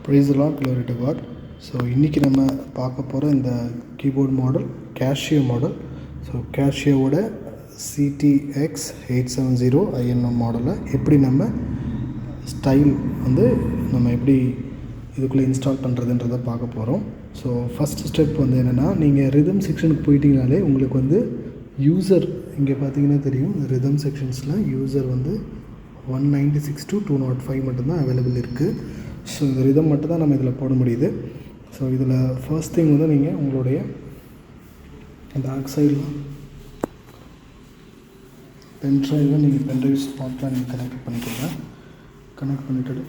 Praise the Lord, glory to God. So இன்றைக்கி நம்ம பார்க்க போகிற இந்த keyboard model Casio model. So கேஷியோவோட CTX870 INM மாடலை எப்படி நம்ம ஸ்டைல் வந்து நம்ம எப்படி இதுக்குள்ளே இன்ஸ்டால் பண்ணுறதுன்றதை பார்க்க போகிறோம். ஸோ ஃபஸ்ட் ஸ்டெப் வந்து என்னென்னா, நீங்கள் ரிதம் செக்ஷனுக்கு போயிட்டீங்கனாலே உங்களுக்கு வந்து யூசர் இங்கே பார்த்தீங்கன்னா தெரியும். ரிதம் செக்ஷன்ஸில் யூசர் வந்து 196 to 205 மட்டும்தான் அவைலபிள் இருக்குது. ஸோ இந்த ரிதம் மட்டும் தான் நம்ம இதில் போட முடியுது. ஸோ இதில் ஃபர்ஸ்ட் திங் வந்து நீங்கள் உங்களுடைய பேக் சைடில் பென்ட்ரைவை நீங்கள் பென்ட்ரைவ் ஸ்பாட்டில் நீங்கள் கனெக்ட் பண்ணிக்கோங்க. கனெக்ட் பண்ணிவிட்டு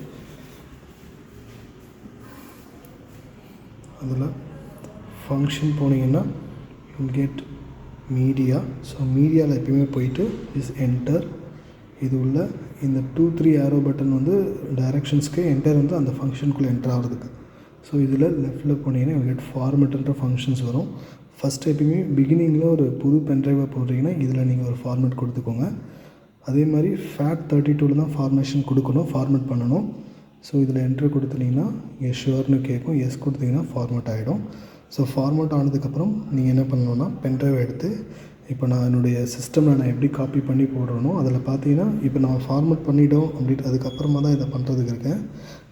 அதில் ஃபங்க்ஷன் போனீங்கன்னா கெட் மீடியா. ஸோ மீடியாவில் எப்பயுமே போயிட்டு என்டர் இது உள்ள இந்த 2-3 ஏரோ பட்டன் வந்து டைரக்ஷன்ஸ்க்கு என்டர் வந்து அந்த ஃபங்க்ஷனுக்குள்ளே என்டர் ஆகிறதுக்கு. ஸோ இதில் லெஃப்ட்டில் போனீங்கன்னா கெட் ஃபார்மெட்டுன்ற ஃபங்க்ஷன்ஸ் வரும். ஃபஸ்ட் எப்பயுமே பிகினிங்கில் ஒரு புது பென்ட்ரைவை போடுறீங்கன்னா இதில் நீங்கள் ஒரு ஃபார்மெட் கொடுத்துக்கோங்க. அதே மாதிரி FAT32 தான் ஃபார்மேஷன் கொடுக்கணும், ஃபார்மெட் பண்ணணும். ஸோ இதில் என்ட்ரு கொடுத்துட்டிங்கன்னா இங்கே ஷுவர்னு கேட்கும். எஸ் கொடுத்தீங்கன்னா ஃபார்மெட் ஆகிடும். ஸோ ஃபார்மெட் ஆனதுக்கப்புறம் நீங்கள் என்ன பண்ணணுன்னா பென்ட்ரைவை எடுத்து இப்போ நான் என்னுடைய சிஸ்டமில் நான் எப்படி காப்பி பண்ணி போடுறேனோ அதில் பார்த்தீங்கன்னா இப்போ நான் ஃபார்மெட் பண்ணிவிட்டோம் அப்படின்ட்டு அதுக்கப்புறமா தான் இதை பண்ணுறதுக்கு இருக்கேன்.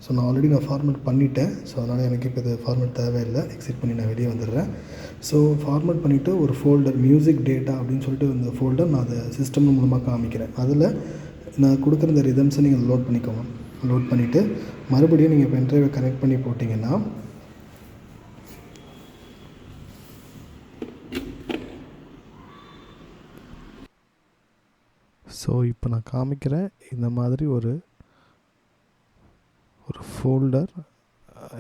ஸோ நான் ஆல்ரெடி ஃபார்மெட் பண்ணிவிட்டேன். ஸோ அதனால் எனக்கு இப்போ இது ஃபார்மெட் தேவையில்லை. எக்ஸிட் பண்ணி நான் வெளியே வந்துடுறேன். ஸோ ஃபார்மெட் பண்ணிவிட்டு ஒரு ஃபோல்டர் மியூசிக் டேட்டா அப்படின்னு சொல்லிட்டு இந்த ஃபோல்டர் நான் அதை சிஸ்டம் மூலமாக காமிக்கிறேன். அதில் நான் கொடுக்குற இந்த ரிதம்ஸை நீங்கள் லோட் பண்ணிக்கோங்க. லோட் பண்ணிவிட்டு மறுபடியும் நீங்கள் பென்ட்ரைவை கனெக்ட் பண்ணி போட்டிங்கன்னா ஸோ இப்போ நான் காமிக்கிறேன் இந்த மாதிரி ஒரு ஃபோல்டர்.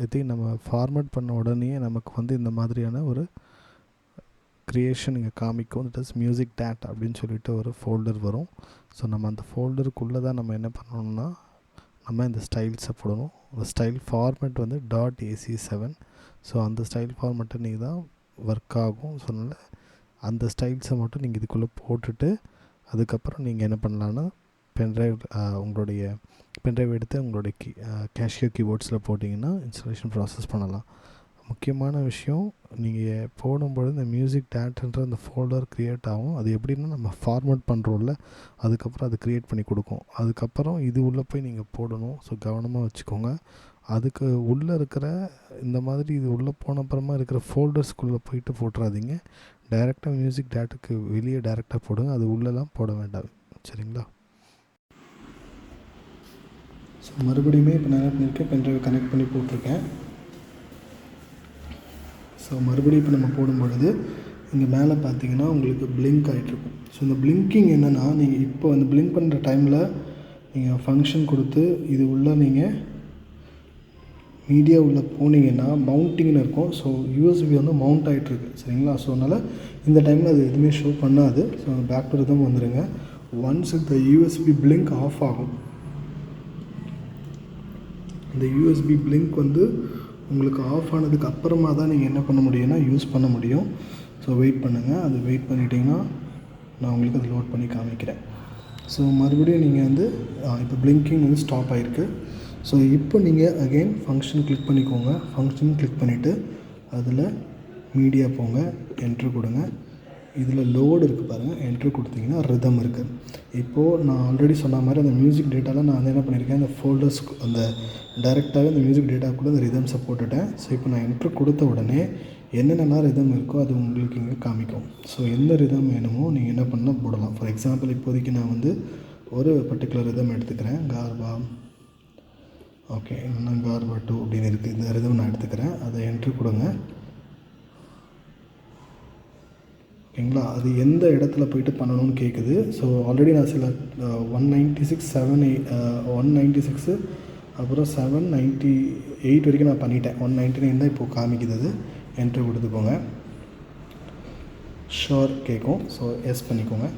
இதையும் நம்ம ஃபார்மேட் பண்ண உடனே நமக்கு வந்து இந்த மாதிரியான ஒரு க்ரியேஷன் இங்கே காமிக்கும். தட் இஸ் மியூசிக் டேட் அப்படின்னு சொல்லிட்டு ஒரு ஃபோல்டர் வரும். ஸோ நம்ம அந்த ஃபோல்டருக்குள்ளே தான் நம்ம என்ன பண்ணணும்னா நம்ம இந்த ஸ்டைல்ஸை போடணும். அந்த ஸ்டைல் ஃபார்மேட் வந்து .AC7. ஸோ அந்த ஸ்டைல் ஃபார்மேட்டை நீங்கள் தான் ஒர்க் ஆகும். ஸோ அதனால் அந்த ஸ்டைல்ஸை மட்டும் நீங்கள் இதுக்குள்ளே போட்டுட்டு அதுக்கப்புறம் நீங்கள் என்ன பண்ணலான்னா பென்ட்ரைவ் உங்களுடைய பென்ட்ரைவ் எடுத்து உங்களுடைய கேஷியோ கீபோர்ட்ஸில் போட்டிங்கன்னா இன்ஸ்டாலேஷன் ப்ராசஸ் பண்ணலாம். முக்கியமான விஷயம், நீங்கள் போடும்பொழுது இந்த மியூசிக் டேட்ன்ற அந்த ஃபோல்டர் க்ரியேட் ஆகும். அது எப்படின்னா நம்ம ஃபார்மேட் பண்ணுறோம்ல அதுக்கப்புறம் அது க்ரியேட் பண்ணி கொடுக்கும். அதுக்கப்புறம் இது உள்ளே போய் நீங்கள் போடணும். ஸோ கவனமாக வச்சுக்கோங்க. அதுக்கு உள்ளே இருக்கிற இந்த மாதிரி இது உள்ளே போன அப்புறமா இருக்கிற ஃபோல்டர்ஸ்குள்ளே போயிட்டு போட்டுறாதீங்க. டைரெக்டாக மியூசிக் டேட்டுக்கு வெளியே டைரெக்டாக போடுங்க. அது உள்ளெல்லாம் போட வேண்டாம். சரிங்களா? ஸோ மறுபடியுமே இப்போ நான் என்ன பண்ணியிருக்கேன், பென்ட்ரைவை கனெக்ட் பண்ணி போட்டிருக்கேன். ஸோ மறுபடியும் இப்போ நம்ம போடும்பொழுது இங்கே மேலே பார்த்தீங்கன்னா உங்களுக்கு பிளிங்க் ஆகிட்ருக்கும். ஸோ இந்த பிளிங்கிங் என்னென்னா, நீங்கள் இப்போ அந்த பிளிங்க் பண்ணுற டைமில் நீங்கள் ஃபங்க்ஷன் கொடுத்து இது உள்ளே நீங்கள் மீடியா உள்ளே போனீங்கன்னா மவுண்டிங்னு இருக்கும். ஸோ யூஎஸ்பி வந்து மவுண்ட் ஆகிட்ருக்கு. சரிங்களா? ஸோ அதனால் இந்த டைமில் அது எதுவுமே ஷோ பண்ணாது. ஸோ பேக் டு ரிதம் வந்துடுங்க. ஒன்ஸ் இந்த யூஎஸ்பி பிளிங்க் ஆஃப் ஆகும். இந்த யூஎஸ்பி பிளிங்க் வந்து உங்களுக்கு ஆஃப் ஆனதுக்கு அப்புறமா தான் நீங்கள் என்ன பண்ண முடியும்னா யூஸ் பண்ண முடியும். ஸோ வெயிட் பண்ணுங்கள். அது வெயிட் பண்ணிட்டீங்கன்னா நான் உங்களுக்கு அது லோட் பண்ணி காமிக்கிறேன். ஸோ மறுபடியும் நீங்கள் வந்து இப்போ பிளிங்கிங் வந்து ஸ்டாப் ஆகிருக்கு. ஸோ இப்போ நீங்கள் அகெயின் ஃபங்க்ஷன் கிளிக் பண்ணிக்கோங்க. ஃபங்க்ஷன் கிளிக் பண்ணிவிட்டு அதில் மீடியா போங்க, என்ட்ரு கொடுங்க. இதில் லோடு இருக்குது பாருங்கள், என்ட்ரு கொடுத்தீங்கன்னா ரிதம் இருக்குது. இப்போது நான் ஆல்ரெடி சொன்ன மாதிரி அந்த மியூசிக் டேட்டாவில் நான் வந்து என்ன பண்ணியிருக்கேன், அந்த ஃபோல்டர்ஸ் அந்த டைரெக்டாகவே அந்த மியூசிக் டேட்டாக்குள்ளே அந்த ரிதம்ஸை போட்டுட்டேன். ஸோ இப்போ நான் என்ட்ரு கொடுத்த உடனே என்னென்னலாம் ரிதம் இருக்கோ அது உங்களுக்கு இங்கே காமிக்கும். ஸோ எந்த ரிதம் வேணுமோ நீங்கள் என்ன பண்ணால் போடலாம். ஃபார் எக்ஸாம்பிள் இப்போதைக்கு நான் வந்து ஒரு பர்டிகுலர் ரிதம் எடுத்துக்கிறேன். கார்பா, ஓகே, இல்லைன்னா கார்பா 2 அப்படின்னு இருக்குது. இந்த ரிதம் நான் எடுத்துக்கிறேன். அதை என்ட்ரு கொடுங்க. ஓகேங்களா? அது எந்த இடத்துல போய்ட்டு பண்ணணும்னு கேட்குது. ஸோ ஆல்ரெடி நான் சில 196 அப்புறம் 798 வரைக்கும் நான் பண்ணிட்டேன். 199 தான் இப்போது காமிக்குது. அது என்ட்ரு கொடுத்துக்கோங்க. ஷோர் கேட்கும். ஸோ எஸ் பண்ணிக்கோங்க.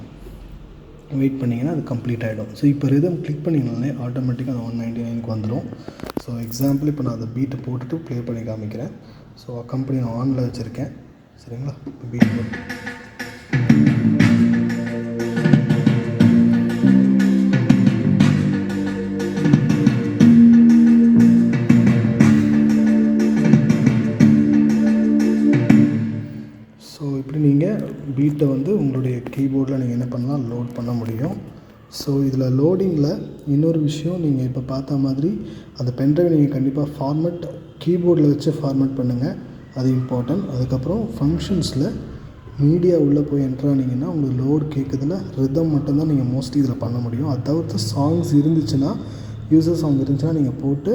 வெயிட் பண்ணிங்கன்னா அது கம்ப்ளீட் ஆகிடும். ஸோ இப்போ ரிதம் கிளிக் பண்ணிங்கனாலே ஆட்டோமேட்டிக்காக அது 199க்கு வந்துடும். ஸோ எக்ஸாம்பிள் இப்போ நான் அதை பீட்டை போட்டுட்டு ப்ளே பண்ணி காமிக்கிறேன். ஸோ கம்பெனி நான் ஆனில் வச்சுருக்கேன். சரிங்களா? இப்போ பீட் போட்டு கீபோர்டில் நீங்கள் என்ன பண்ணலாம், லோட் பண்ண முடியும். ஸோ இதில் லோடிங்கில் இன்னொரு விஷயம், நீங்கள் இப்போ பார்த்த மாதிரி அந்த பென்ட்ரைவ் நீங்கள் கண்டிப்பாக ஃபார்மேட் கீபோர்டில் வச்சு ஃபார்மேட் பண்ணுங்கள், அது இம்பார்ட்டன்ட். அதுக்கப்புறம் ஃபங்க்ஷன்ஸில் மீடியா உள்ளே போய் என்ட்ரானிங்கன்னா உங்களுக்கு லோட் கேட்குதுல ரிதம் மட்டும்தான் நீங்கள் மோஸ்ட்லி இதில் பண்ண முடியும். அது தவிர்த்து சாங்ஸ் இருந்துச்சுன்னா, யூசர் சாங் இருந்துச்சுன்னா நீங்கள் போட்டு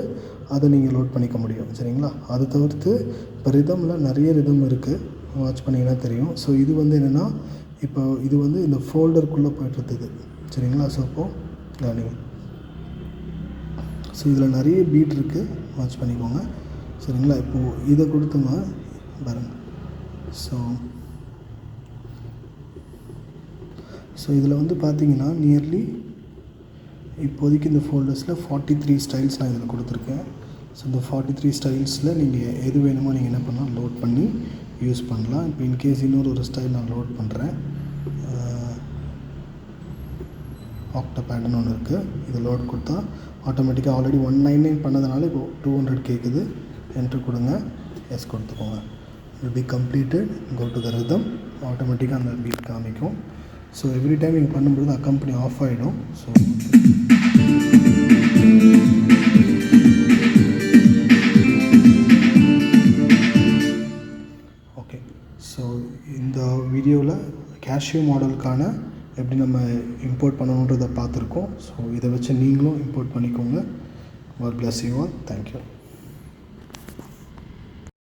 அதை நீங்கள் லோட் பண்ணிக்க முடியும். சரிங்களா? அது தவிர்த்து இப்போ ரிதமில் நிறைய ரிதம் இருக்குது, வாட்ச் பண்ணிங்கன்னா தெரியும். ஸோ இது வந்து என்னென்னா, இப்போ இது வந்து இந்த ஃபோல்டருக்குள்ளே போய்ட்டுருக்குது. சரிங்களா? ஸோ இப்போது கவனிங்க. ஸோ இதில் நிறைய பீட் இருக்குது, வாட்ச் பண்ணிக்கோங்க. சரிங்களா? இப்போது இதை கொடுத்துங்க பாருங்கள். ஸோ இதில் வந்து பார்த்தீங்கன்னா நியர்லி இப்போதைக்கு இந்த ஃபோல்டர்ஸில் 43 ஸ்டைல்ஸ் நான் இதில் கொடுத்துருக்கேன். ஸோ இந்த 43 ஸ்டைல்ஸில் நீங்கள் எது வேணுமோ நீங்கள் என்ன பண்ணலாம், லோட் பண்ணி யூஸ் பண்ணலாம். இப்போ இன்கேஸ் இன்னொரு ஸ்டைல் நான் லோட் பண்ணுறேன், ஆக்டோபேட்னு ஒன்று இருக்குது. இது லோட் கொடுத்தா ஆட்டோமேட்டிக்காக ஆல்ரெடி 199 பண்ணதுனால இப்போ 200 கேட்குது. என்ட்ரு கொடுங்க, எஸ் கொடுத்துக்கோங்க. will be completed. go to the rhythm, ஆட்டோமேட்டிக்காக அந்த பீட் காமிக்கும். ஸோ எவ்ரி டைம் நீங்கள் பண்ணும்போது அக்கம்பெனி ஆஃப் ஆகிடும். So okay. ஸோ இந்த வீடியோவில் கேஷியோ மாடலுக்கான எப்படி நம்ம இம்போர்ட் பண்ணணுன்றதை பார்த்துருக்கோம். ஸோ இதை வச்சு நீங்களும் இம்போர்ட் பண்ணிக்கோங்க. God bless you all. Thank you.